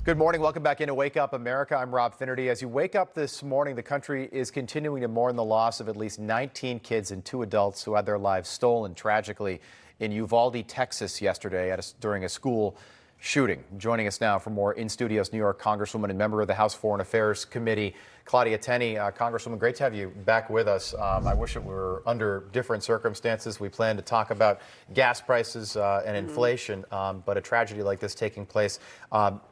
Good morning. Welcome back into Wake Up America. I'm Rob Finnerty. As you wake up this morning, the country is continuing to mourn the loss of at least 19 kids and 2 adults who had their lives stolen tragically in Uvalde, Texas yesterday during a school shooting. Joining us now for more in studios, New York Congresswoman and member of the House Foreign Affairs Committee, Claudia Tenney. Congresswoman, great to have you back with us. I wish it were under different circumstances. We plan to talk about gas prices and inflation, but a tragedy like this taking place.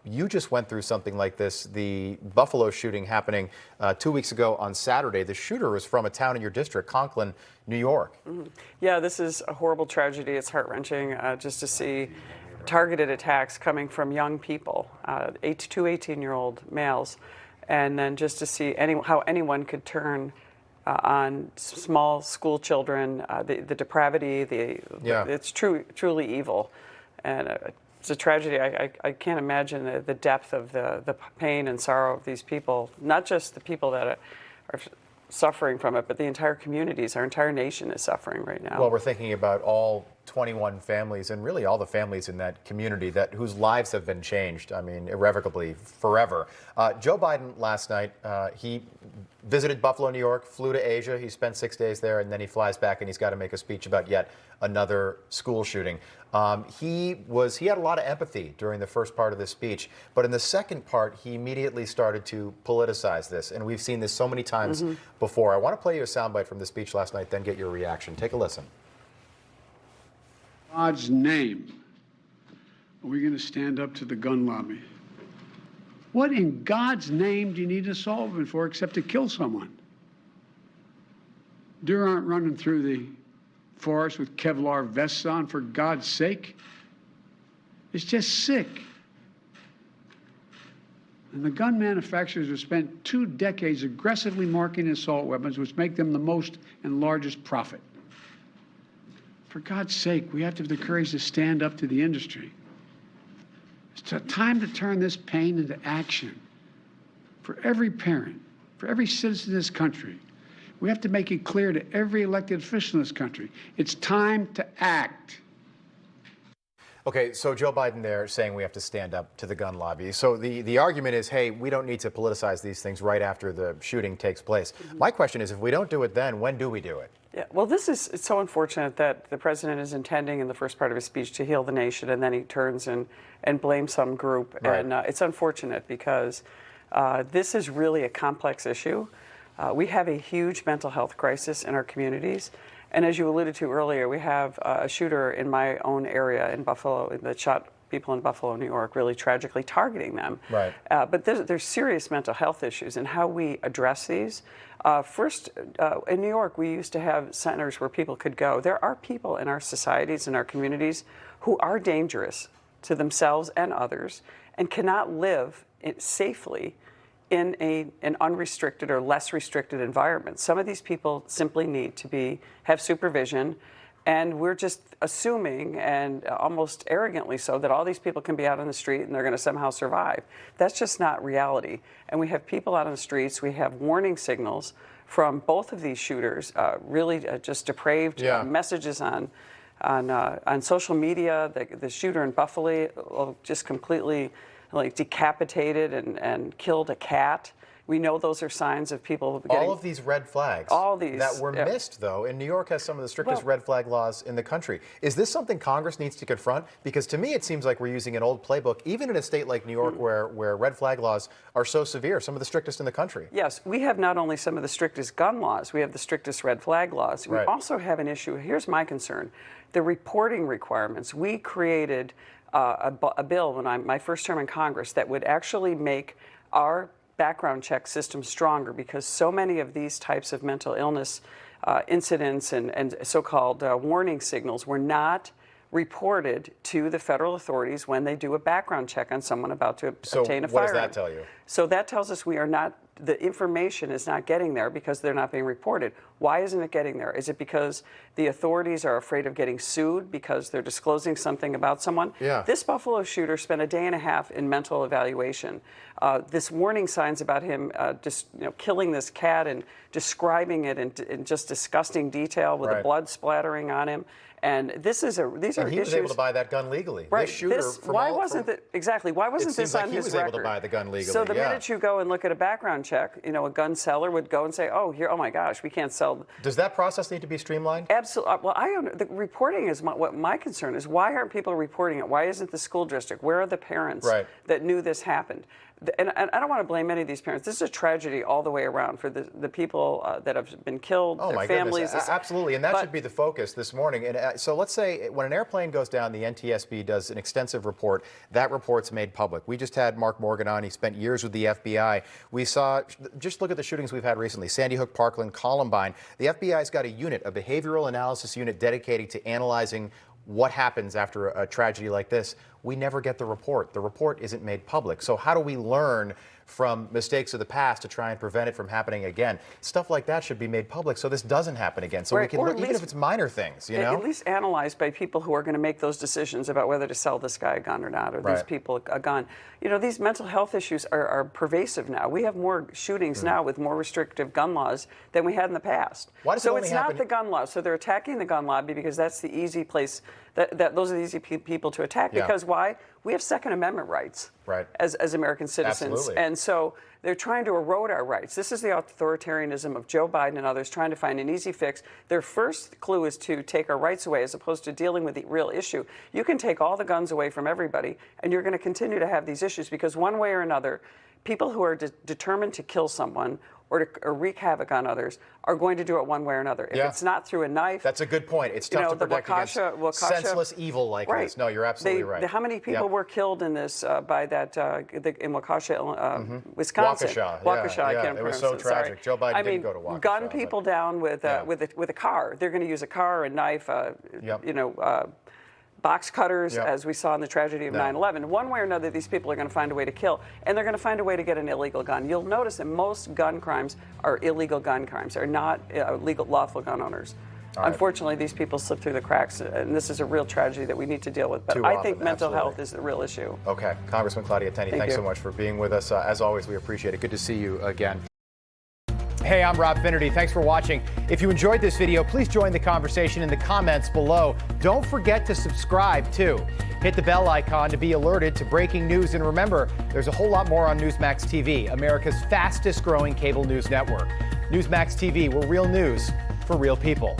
You just went through something like this, the Buffalo shooting happening 2 weeks ago on Saturday. The shooter was from a town in your district, Conklin, New York. Yeah, this is a horrible tragedy. It's heart-wrenching just to see targeted attacks coming from young people, 2 18-year-old males, and then just to see how anyone could turn on small school children, the depravity, it's truly evil, and it's a tragedy. I can't imagine the depth of the pain and sorrow of these people, not just the people that are suffering from it, but the entire communities, our entire nation is suffering right now. Well, we're thinking about all 21 families and really all the families in that community whose lives have been changed, I mean, irrevocably, forever. Joe Biden last night, he visited Buffalo, New York, flew to Asia. He spent 6 days there, and then he flies back and he's got to make a speech about yet another school shooting. He had a lot of empathy during the first part of the speech, but in the second part, he immediately started to politicize this, and we've seen this so many times before. I want to play you a soundbite from the speech last night, then get your reaction. Take a listen. God's name are we going to stand up to the gun lobby? What in God's name do you need a solvent for except to kill someone? Deer aren't running through the forest with Kevlar vests on, for God's sake. It's just sick. And the gun manufacturers have spent 2 decades aggressively marketing assault weapons, which make them the most and largest profit. For God's sake, we have to have the courage to stand up to the industry. It's time to turn this pain into action. For every parent, for every citizen in this country, we have to make it clear to every elected official in this country, it's time to act. Okay, so Joe Biden there saying we have to stand up to the gun lobby. So the argument is, hey, we don't need to politicize these things right after the shooting takes place. My question is, if we don't do it then, when do we do it? Yeah, well, it's so unfortunate that the president is intending in the first part of his speech to heal the nation, and then he turns and blames some group. Right. And it's unfortunate because this is really a complex issue. We have a huge mental health crisis in our communities. And as you alluded to earlier, we have a shooter in my own area in Buffalo that shot people in Buffalo, New York, really tragically targeting them. Right. But there's serious mental health issues, and how we address these. First, in New York, we used to have centers where people could go. There are people in our societies, in our communities, who are dangerous to themselves and others and cannot live safely in an unrestricted or less restricted environment. Some of these people simply need to have supervision, and we're just assuming, and almost arrogantly so, that all these people can be out on the street and they're going to somehow survive. That's just not reality. And we have people out on the streets. We have warning signals from both of these shooters, really just depraved messages on social media. The shooter in Buffalo just completely decapitated and killed a cat. We know those are signs of people getting... All of these red flags that were missed, though, and New York has some of the strictest red flag laws in the country. Is this something Congress needs to confront? Because to me, it seems like we're using an old playbook, even in a state like New York where red flag laws are so severe, some of the strictest in the country. Yes, we have not only some of the strictest gun laws, we have the strictest red flag laws. We also have an issue. Here's my concern. The reporting requirements. We created a bill when my first term in Congress that would actually make our background check system stronger, because so many of these types of mental illness incidents and so-called warning signals were not reported to the federal authorities when they do a background check on someone about to obtain a firearm. So what does that tell you? So that tells us the information is not getting there because they're not being reported. Why isn't it getting there? Is it because the authorities are afraid of getting sued because they're disclosing something about someone? Yeah. This Buffalo shooter spent a day and a half in mental evaluation. This warning signs about him just killing this cat and describing it in just disgusting detail with the blood splattering on him. And these are and he issues. was able to buy that gun legally. Right. This shooter Why wasn't this like on he his was record? able to buy the gun legally. So the minute you go and look at a background check, you know, a gun seller would go and say, oh, here, oh my gosh, we can't sell. Does that process need to be streamlined? Absolutely. Well, the reporting is what my concern is. Why aren't people reporting it? Why isn't the school district? Where are the parents that knew this happened? And I don't want to blame any of these parents. This is a tragedy all the way around for the people that have been killed, oh, their my families. Goodness. Absolutely, and that should be the focus this morning. And so let's say when an airplane goes down, the NTSB does an extensive report. That report's made public. We just had Mark Morgan on. He spent years with the FBI. We saw, just look at the shootings we've had recently, Sandy Hook, Parkland, Columbine. The FBI's got a unit, a behavioral analysis unit dedicated to analyzing what happens after a tragedy like this. We never get the report. The report isn't made public. So how do we learn from mistakes of the past to try and prevent it from happening again? Stuff like that should be made public so this doesn't happen again. So we can look, even if it's minor things, you know? At least analyzed by people who are going to make those decisions about whether to sell this guy a gun or not, or these people a gun. You know, these mental health issues are pervasive now. We have more shootings now with more restrictive gun laws than we had in the past. Why does so it it's only happen? not the gun law. So they're attacking the gun lobby because that's the easy place, those are the easy people to attack. Because why? We have Second Amendment rights as American citizens. Absolutely. And so they're trying to erode our rights. This is the authoritarianism of Joe Biden and others trying to find an easy fix. Their first clue is to take our rights away as opposed to dealing with the real issue. You can take all the guns away from everybody, and you're going to continue to have these issues because one way or another, people who are determined to kill someone or wreak havoc on others are going to do it one way or another. If it's not through a knife. That's a good point. It's tough to protect against senseless evil like this. No, you're absolutely right. How many people were killed in this by that in Waukesha, Wisconsin? Waukesha, I can't pronounce it was so tragic. Sorry. Joe Biden didn't go to Waukesha. Gun people down with a car. They're going to use a car, a knife, box cutters, as we saw in the tragedy of 9/11. One way or another, these people are going to find a way to kill, and they're going to find a way to get an illegal gun. You'll notice that most gun crimes are illegal gun crimes. They're not lawful gun owners. Unfortunately, these people slip through the cracks, and this is a real tragedy that we need to deal with. But I think mental health is the real issue. Okay. Congressman Claudia Tenney, thanks so much for being with us. As always, we appreciate it. Good to see you again. Hey, I'm Rob Finnerty. Thanks for watching. If you enjoyed this video, please join the conversation in the comments below. Don't forget to subscribe, too. Hit the bell icon to be alerted to breaking news. And remember, there's a whole lot more on Newsmax TV, America's fastest growing cable news network. Newsmax TV, we're real news for real people.